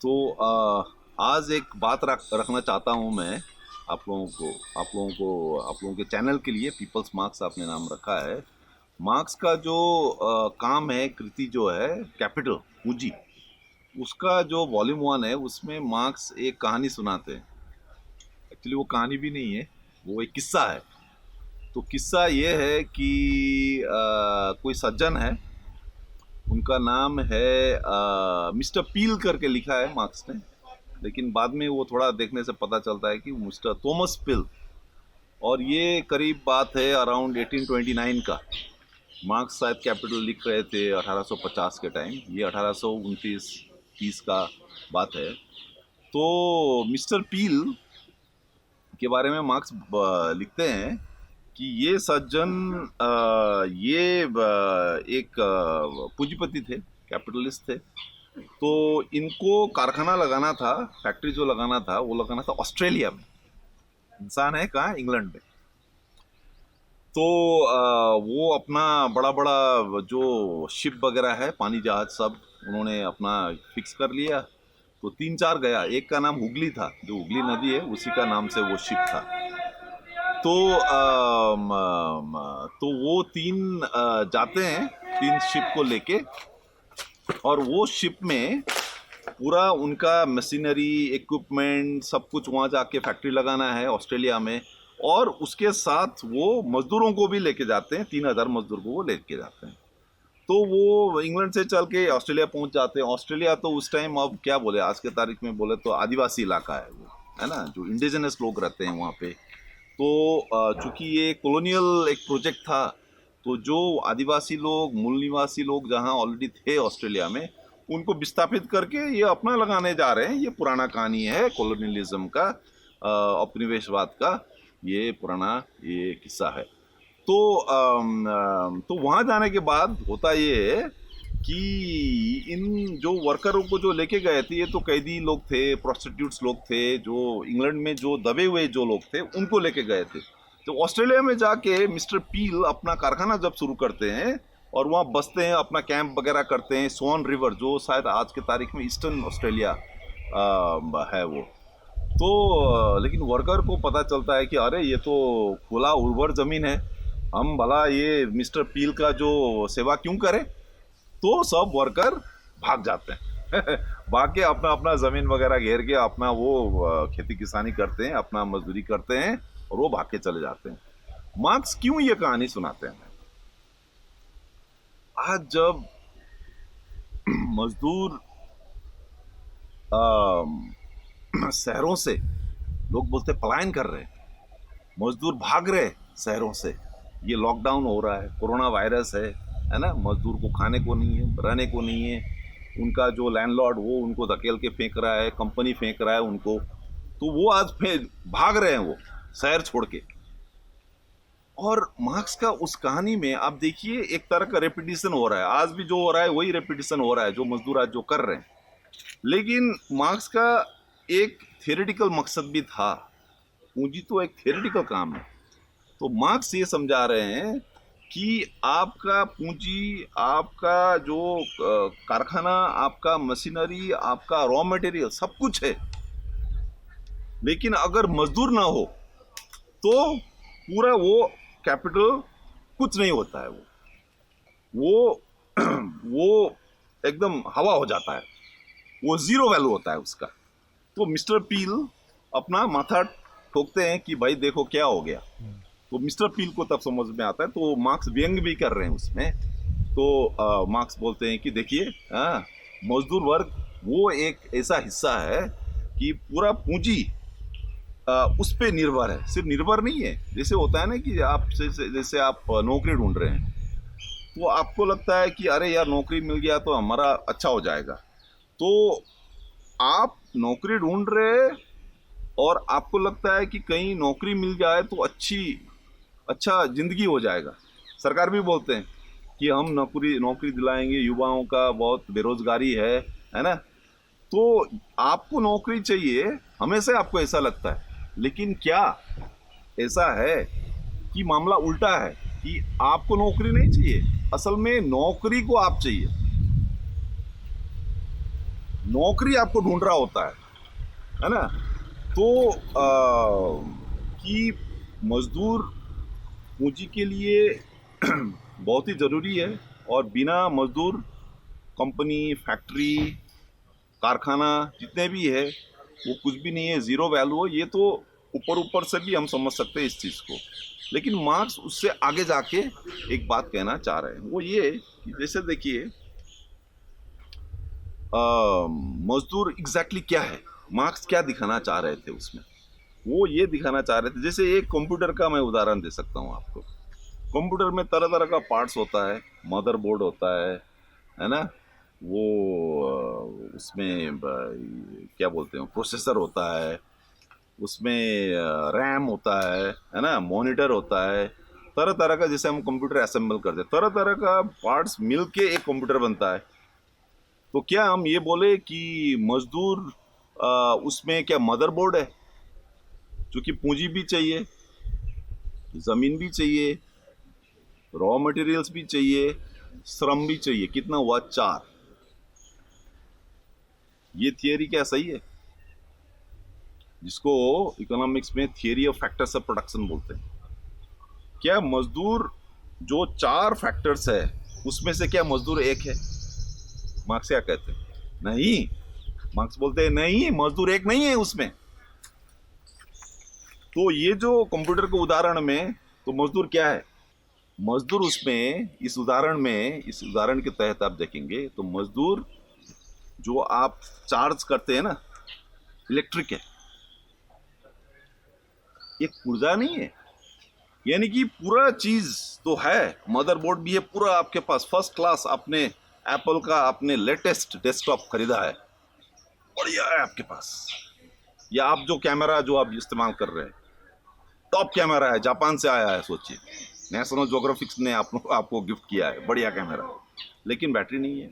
तो आज एक बात रखना चाहता हूँ मैं आप लोगों के चैनल के लिए। पीपल्स मार्क्स आपने नाम रखा है। मार्क्स का जो काम है, कृति जो है, कैपिटल, पूंजी, उसका जो वॉल्यूम 1 है उसमें मार्क्स एक कहानी सुनाते हैं। एक्चुअली वो कहानी भी नहीं है, वो एक किस्सा है। तो किस्सा ये है कि कोई सज्जन है, उनका नाम है मिस्टर पील करके लिखा है मार्क्स ने, लेकिन बाद में वो थोड़ा देखने से पता चलता है कि मिस्टर थॉमस पिल। और ये करीब बात है अराउंड 1829 का। मार्क्स शायद कैपिटल लिख रहे थे 1850 के टाइम, ये 1829-30 का बात है। तो मिस्टर पील के बारे में मार्क्स लिखते हैं कि ये सज्जन एक पूंजीपति थे, कैपिटलिस्ट थे। तो इनको कारखाना लगाना था, फैक्ट्री जो लगाना था वो लगाना था ऑस्ट्रेलिया में। इंसान है कहाँ? इंग्लैंड में। तो वो अपना बड़ा बड़ा जो शिप वगैरह है, पानी जहाज, सब उन्होंने अपना फिक्स कर लिया। तो 3-4 गया। एक का नाम हुगली था, जो हुगली नदी है उसी का नाम से वो शिप था। तो तो वो तीन जाते हैं, 3 शिप को लेके। और वो शिप में पूरा उनका मशीनरी, इक्विपमेंट, सब कुछ वहाँ जाके फैक्ट्री लगाना है ऑस्ट्रेलिया में। और उसके साथ वो मजदूरों को भी लेके जाते हैं, 3,000 मजदूर को वो लेके जाते हैं। तो वो इंग्लैंड से चल के ऑस्ट्रेलिया पहुंच जाते हैं। ऑस्ट्रेलिया तो उस टाइम, अब क्या बोले, आज के तारीख में बोले तो आदिवासी इलाका है वो, है ना, जो इंडिजिनस लोग रहते हैं वहाँ पे। तो चूंकि ये कॉलोनियल एक प्रोजेक्ट था, तो जो आदिवासी लोग, मूल निवासी लोग जहाँ ऑलरेडी थे ऑस्ट्रेलिया में, उनको विस्थापित करके ये अपना लगाने जा रहे हैं। ये पुराना कहानी है कॉलोनियलिज्म का, उपनिवेशवाद का। ये पुराना ये किस्सा है। तो वहाँ जाने के बाद होता ये है कि इन जो वर्करों को जो लेके गए थे, ये तो कैदी लोग थे, प्रोस्टिट्यूट्स लोग थे, जो इंग्लैंड में जो दबे हुए जो लोग थे उनको लेके गए थे। तो ऑस्ट्रेलिया में जाके मिस्टर पील अपना कारखाना जब शुरू करते हैं और वहाँ बसते हैं, अपना कैंप वगैरह करते हैं, स्वान रिवर, जो शायद आज के तारीख में ईस्टर्न ऑस्ट्रेलिया है वो। तो लेकिन वर्कर को पता चलता है कि अरे ये तो खुला उर्वर जमीन है, हम भला ये मिस्टर पील का जो सेवा क्यों करें। तो सब वर्कर भाग जाते हैं भाग के अपना अपना जमीन वगैरह घेर के अपना वो खेती किसानी करते हैं, अपना मजदूरी करते हैं, और वो भाग के चले जाते हैं। मार्क्स क्यों ये कहानी सुनाते हैं? आज जब मजदूर शहरों से, लोग बोलते पलायन कर रहे हैं, मजदूर भाग रहे शहरों से, ये लॉकडाउन हो रहा है, कोरोना वायरस है ना, मजदूर को खाने को नहीं है, रहने को नहीं है, उनका जो लैंडलॉर्ड वो उनको धकेल के फेंक रहा है, कंपनी फेंक रहा है उनको। तो वो आज फिर भाग रहे हैं, वो शहर छोड़ के। और मार्क्स का उस कहानी में आप देखिए एक तरह का रेपिटेशन हो रहा है। आज भी जो हो रहा है वही रेपिटेशन हो रहा है, जो मजदूर आज जो कर रहे हैं। लेकिन मार्क्स का एक थियोरेटिकल मकसद भी था। पूंजी तो एक थियोरेटिकल काम है। तो मार्क्स ये समझा रहे हैं कि आपका पूंजी, आपका जो कारखाना, आपका मशीनरी, आपका रॉ मटेरियल, सब कुछ है, लेकिन अगर मजदूर ना हो तो पूरा वो कैपिटल कुछ नहीं होता है। वो वो एकदम हवा हो जाता है, वो जीरो वैल्यू होता है उसका। तो मिस्टर पील अपना माथा ठोकते हैं कि भाई देखो क्या हो गया। तो मिस्टर पील को तब समझ में आता है। तो मार्क्स व्यंग भी कर रहे हैं उसमें। तो मार्क्स बोलते हैं कि देखिए, मजदूर वर्ग वो एक ऐसा हिस्सा है कि पूरा पूंजी उस पे निर्भर है। सिर्फ निर्भर नहीं है, जैसे होता है ना कि आप जैसे आप नौकरी ढूंढ रहे हैं, तो आपको लगता है कि अरे यार नौकरी मिल गया तो हमारा अच्छा हो जाएगा। तो आप नौकरी ढूंढ रहे, और आपको लगता है कि कहीं नौकरी मिल जाए तो अच्छा जिंदगी हो जाएगा। सरकार भी बोलते हैं कि हम नौकरी नौकरी दिलाएंगे, युवाओं का बहुत बेरोजगारी है ना। तो आपको नौकरी चाहिए, हमेशा आपको ऐसा लगता है। लेकिन क्या ऐसा है कि मामला उल्टा है कि आपको नौकरी नहीं चाहिए, असल में नौकरी को आप चाहिए। नौकरी आपको ढूंढ रहा होता है ना। तो कि मजदूर पूंजी के लिए बहुत ही ज़रूरी है, और बिना मजदूर कंपनी, फैक्ट्री, कारखाना जितने भी है वो कुछ भी नहीं है, ज़ीरो वैल्यू हो। ये तो ऊपर ऊपर से भी हम समझ सकते हैं इस चीज़ को, लेकिन मार्क्स उससे आगे जाके एक बात कहना चाह रहे हैं, वो ये कि जैसे देखिए मजदूर एग्जैक्टली क्या है, मार्क्स क्या दिखाना चाह रहे थे उसमें। वो ये दिखाना चाह रहे थे, जैसे एक कंप्यूटर का मैं उदाहरण दे सकता हूँ आपको। कंप्यूटर में तरह तरह का पार्ट्स होता है, मदरबोर्ड होता है ना, वो उसमें क्या बोलते हैं, प्रोसेसर होता है, उसमें रैम होता है ना, मॉनिटर होता है, तरह तरह का, जैसे हम कंप्यूटर असेंबल करते हैं, तरह तरह का पार्ट्स मिलके एक कंप्यूटर बनता है। तो क्या हम ये बोले कि मजदूर उसमें क्या मदरबोर्ड है, क्योंकि पूंजी भी चाहिए, ज़मीन भी चाहिए, रॉ मटेरियल्स भी चाहिए, श्रम भी चाहिए, कितना हुआ, 4। ये थियरी क्या सही है, जिसको इकोनॉमिक्स में theory of factors of production बोलते हैं। क्या मजदूर जो 4 फैक्टर्स है उसमें से क्या मजदूर एक है? मार्क्स क्या कहते हैं, नहीं। मार्क्स बोलते हैं नहीं, मजदूर एक नहीं है उसमें। तो ये जो कंप्यूटर के उदाहरण में, तो मजदूर क्या है, मजदूर उसमें, इस उदाहरण में, इस उदाहरण के तहत आप देखेंगे तो मजदूर जो आप चार्ज करते हैं ना, इलेक्ट्रिक है, एक ऊर्जा नहीं है। यानी कि पूरा चीज तो है, मदरबोर्ड भी है पूरा आपके पास, फर्स्ट क्लास, आपने एप्पल का आपने लेटेस्ट डेस्कटॉप खरीदा है, बढ़िया है आपके पास। या आप जो कैमरा जो आप इस्तेमाल कर रहे हैं, टॉप कैमरा है, जापान से आया है, सोचिए, नेशनल ज्योग्राफिक्स ने आपको गिफ्ट किया है, बढ़िया कैमरा, लेकिन बैटरी नहीं है।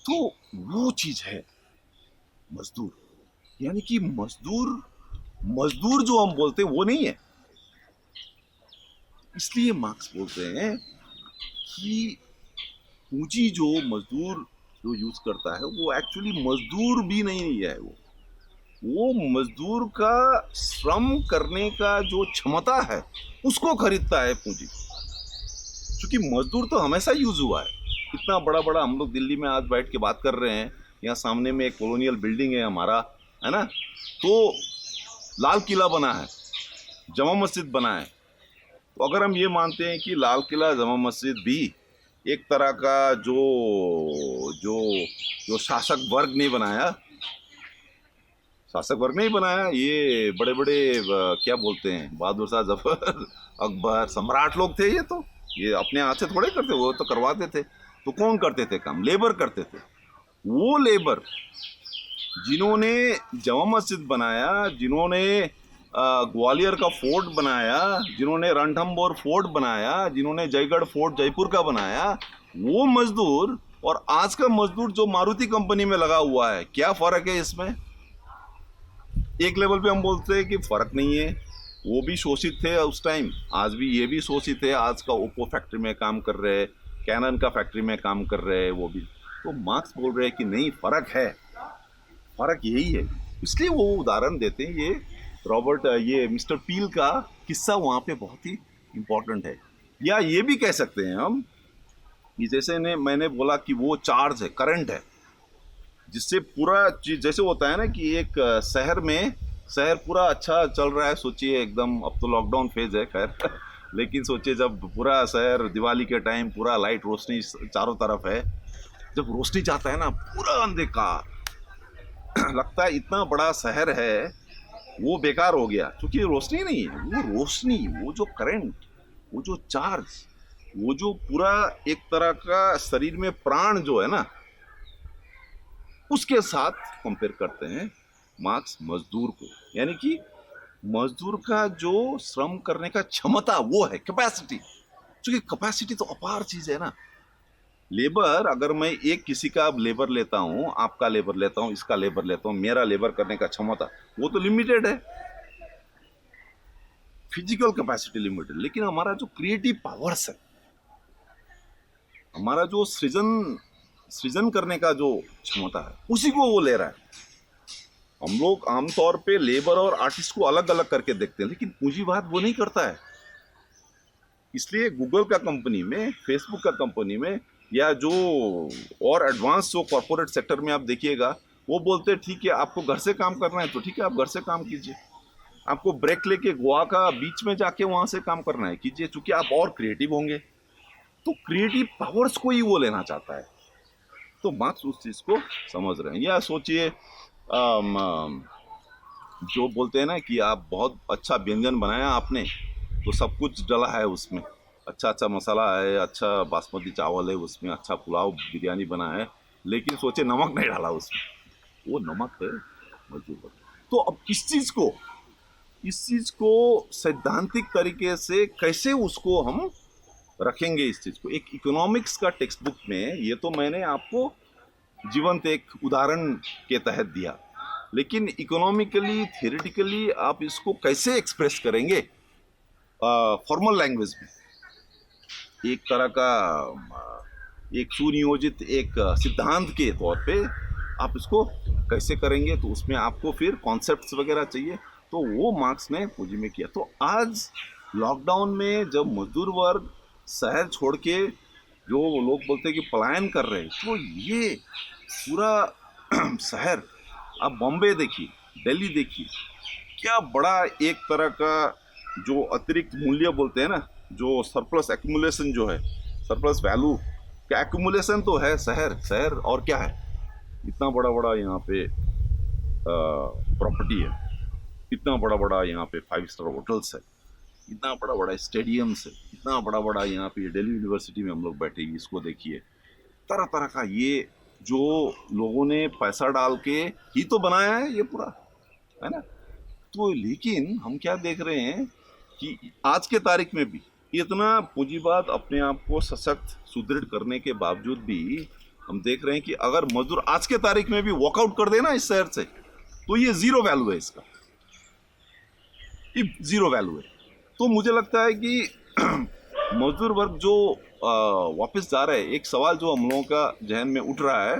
तो वो चीज है मजदूर। यानी कि मजदूर, मजदूर जो हम बोलते हैं वो नहीं है। इसलिए मार्क्स बोलते हैं कि पूंजी जो मजदूर जो यूज करता है वो एक्चुअली मजदूर भी नहीं है, वो मजदूर का श्रम करने का जो क्षमता है उसको खरीदता है पूंजी। क्योंकि मजदूर तो हमेशा यूज हुआ है। इतना बड़ा बड़ा हम लोग दिल्ली में आज बैठ के बात कर रहे हैं, यहाँ सामने में एक कॉलोनियल बिल्डिंग है हमारा, है ना, तो लाल किला बना है, जमा मस्जिद बना है। तो अगर हम ये मानते हैं कि लाल किला, जमा मस्जिद भी एक तरह का जो जो जो शासक वर्ग ने बनाया, शासक वर्ग नहीं बनाया, ये बड़े बड़े क्या बोलते हैं, बहादुर शाह जफर, अकबर, सम्राट लोग थे ये अपने हाथ से थोड़े करते, वो तो करवाते थे। तो कौन करते थे काम, लेबर करते थे। वो लेबर जिन्होंने जमा मस्जिद बनाया, जिन्होंने ग्वालियर का फोर्ट बनाया, जिन्होंने रणथंभौर फोर्ट बनाया, जिन्होंने जयगढ़ फोर्ट जयपुर का बनाया, वो मजदूर और आज का मजदूर जो मारुति कंपनी में लगा हुआ है, क्या फर्क है इसमें? एक लेवल पे हम बोलते हैं कि फर्क नहीं है, वो भी शोषित थे उस टाइम, आज भी ये भी शोषित है। आज का ओप्पो फैक्ट्री में काम कर रहे हैं, कैनन का फैक्ट्री में काम कर रहे हैं वो भी। तो मार्क्स बोल रहे हैं कि नहीं, फर्क है, फर्क यही है। इसलिए वो उदाहरण देते हैं, ये रॉबर्ट, ये मिस्टर पील का किस्सा वहाँ पे बहुत ही इम्पोर्टेंट है। या ये भी कह सकते हैं हम कि जैसे ने मैंने बोला कि वो चार्ज है, करंट है, जिससे पूरा चीज, जैसे होता है ना कि एक शहर में, शहर पूरा अच्छा चल रहा है, सोचिए एकदम, अब तो लॉकडाउन फेज है खैर लेकिन सोचिए जब पूरा शहर दिवाली के टाइम पूरा लाइट रोशनी चारों तरफ है, जब रोशनी जाता है ना, पूरा अंधकार लगता है इतना बड़ा शहर है वो बेकार हो गया, क्योंकि रोशनी नहीं है। वो रोशनी, वो जो करंट, वो जो चार्ज, वो जो पूरा एक तरह का शरीर में प्राण जो है ना, उसके साथ कंपेयर करते हैं मार्क्स मजदूर को। यानी कि मजदूर का जो श्रम करने का क्षमता वो है, कैपेसिटी। क्योंकि कैपेसिटी तो अपार चीज है ना। लेबर, अगर मैं एक किसी का लेबर लेता हूँ, आपका लेबर लेता हूँ, इसका लेबर लेता हूँ, मेरा लेबर करने का क्षमता वो तो लिमिटेड है, फिजिकल कैपेसिटी लिमिटेड। लेकिन हमारा जो क्रिएटिव पावर्स है, हमारा जो सृजन सृजन करने का जो क्षमता है उसी को वो ले रहा है। हम लोग आमतौर पे लेबर और आर्टिस्ट को अलग अलग करके देखते हैं, लेकिन पूंजीवाद वो नहीं करता है। इसलिए गूगल का कंपनी में, फेसबुक का कंपनी में, या जो और एडवांस जो कॉर्पोरेट सेक्टर में आप देखिएगा, वो बोलते हैं ठीक है आपको घर से काम करना है तो ठीक है आप घर से काम कीजिए, आपको ब्रेक लेके गोवा का बीच में जाके वहां से काम करना है कीजिए, क्योंकि आप और क्रिएटिव होंगे। तो क्रिएटिव पावर्स को ही वो लेना चाहता है। तो मार्क्स उस चीज को समझ रहे हैं। या सोचिए जो बोलते हैं ना कि आप बहुत अच्छा व्यंजन बनाया आपने, तो सब कुछ डला है उसमें, अच्छा अच्छा मसाला है, अच्छा बासमती चावल है उसमें, अच्छा पुलाव बिरयानी बना है, लेकिन सोचे नमक नहीं डाला उसमें, वो नमक है मजदूर। तो अब इस चीज को सैद्धांतिक तरीके से कैसे उसको हम रखेंगे, इस चीज को एक इकोनॉमिक्स का टेक्स्ट बुक में, ये तो मैंने आपको जीवंत एक उदाहरण के तहत दिया, लेकिन इकोनॉमिकली थियोरेटिकली आप इसको कैसे एक्सप्रेस करेंगे फॉर्मल लैंग्वेज में, एक तरह का एक सुनियोजित एक सिद्धांत के तौर पे आप इसको कैसे करेंगे, तो उसमें आपको फिर कॉन्सेप्ट्स वगैरह चाहिए, तो वो मार्क्स ने पूंजी में किया। तो आज लॉकडाउन में जब मजदूर वर्ग शहर छोड़ के, जो लोग बोलते हैं कि पलायन कर रहे हैं, तो ये पूरा शहर, आप बॉम्बे देखिए, दिल्ली देखिए, क्या बड़ा एक तरह का जो अतिरिक्त मूल्य बोलते हैं ना, जो सरप्लस एक्यूमुलेशन जो है, सरप्लस वैल्यू का एक्यूमुलेशन तो है शहर और क्या है, इतना बड़ा बड़ा यहाँ पे प्रॉपर्टी है, इतना बड़ा बड़ा यहाँ पे 5 स्टार होटल्स है, इतना बड़ा बड़ा स्टेडियम्स है, इतना बड़ा बड़ा यहाँ पे दिल्ली यूनिवर्सिटी में हम लोग बैठे, इसको देखिए, तरह तरह का, ये जो लोगों ने पैसा डाल के ही तो बनाया है ये पूरा, है ना। तो लेकिन हम क्या देख रहे हैं कि आज के तारीख में भी इतना पूंजीवाद अपने आप को सशक्त सुदृढ़ करने के बावजूद भी हम देख रहे हैं कि अगर मजदूर आज के तारीख में भी वॉकआउट कर देना इस शहर से, तो ये जीरो वैल्यू है, इसका जीरो वैल्यू है। तो मुझे लगता है कि मजदूर वर्ग जो वापस जा रहे हैं, एक सवाल जो हम लोगों का जहन में उठ रहा है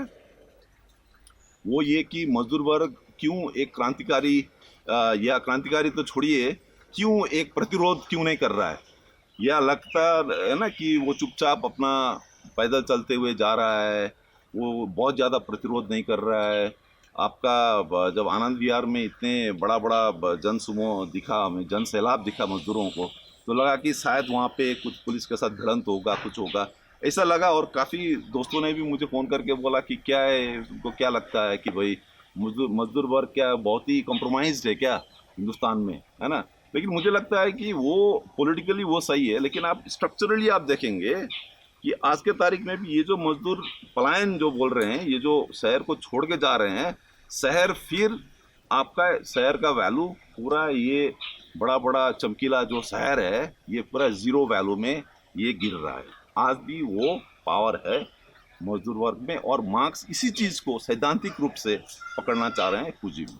वो ये कि मजदूर वर्ग क्यों एक क्रांतिकारी या क्रांतिकारी तो छोड़िए, क्यों एक प्रतिरोध क्यों नहीं कर रहा है, या लगता है ना कि वो चुपचाप अपना पैदल चलते हुए जा रहा है, वो बहुत ज़्यादा प्रतिरोध नहीं कर रहा है। आपका जब आनंद विहार में इतने बड़ा बड़ा जन समूह दिखा, हमें जन सैलाब दिखा मजदूरों को, तो लगा कि शायद वहाँ पे कुछ पुलिस के साथ भिड़ंत होगा, कुछ होगा, ऐसा लगा। और काफ़ी दोस्तों ने भी मुझे फ़ोन करके बोला कि क्या है, उनको क्या लगता है कि भाई मजदूर वर्ग क्या बहुत ही कॉम्प्रोमाइज्ड है क्या हिंदुस्तान में, है ना। लेकिन मुझे लगता है कि वो पॉलिटिकली वो सही है, लेकिन आप स्ट्रक्चरली आप देखेंगे कि आज के तारीख में भी ये जो मजदूर पलायन जो बोल रहे हैं, ये जो शहर को छोड़ के जा रहे हैं, शहर फिर आपका शहर का वैल्यू पूरा ये बड़ा बड़ा चमकीला जो शहर है ये पूरा जीरो वैल्यू में ये गिर रहा है। आज भी वो पावर है मजदूर वर्ग में, और मार्क्स इसी चीज़ को सैद्धांतिक रूप से पकड़ना चाह रहे हैं पूंजी में।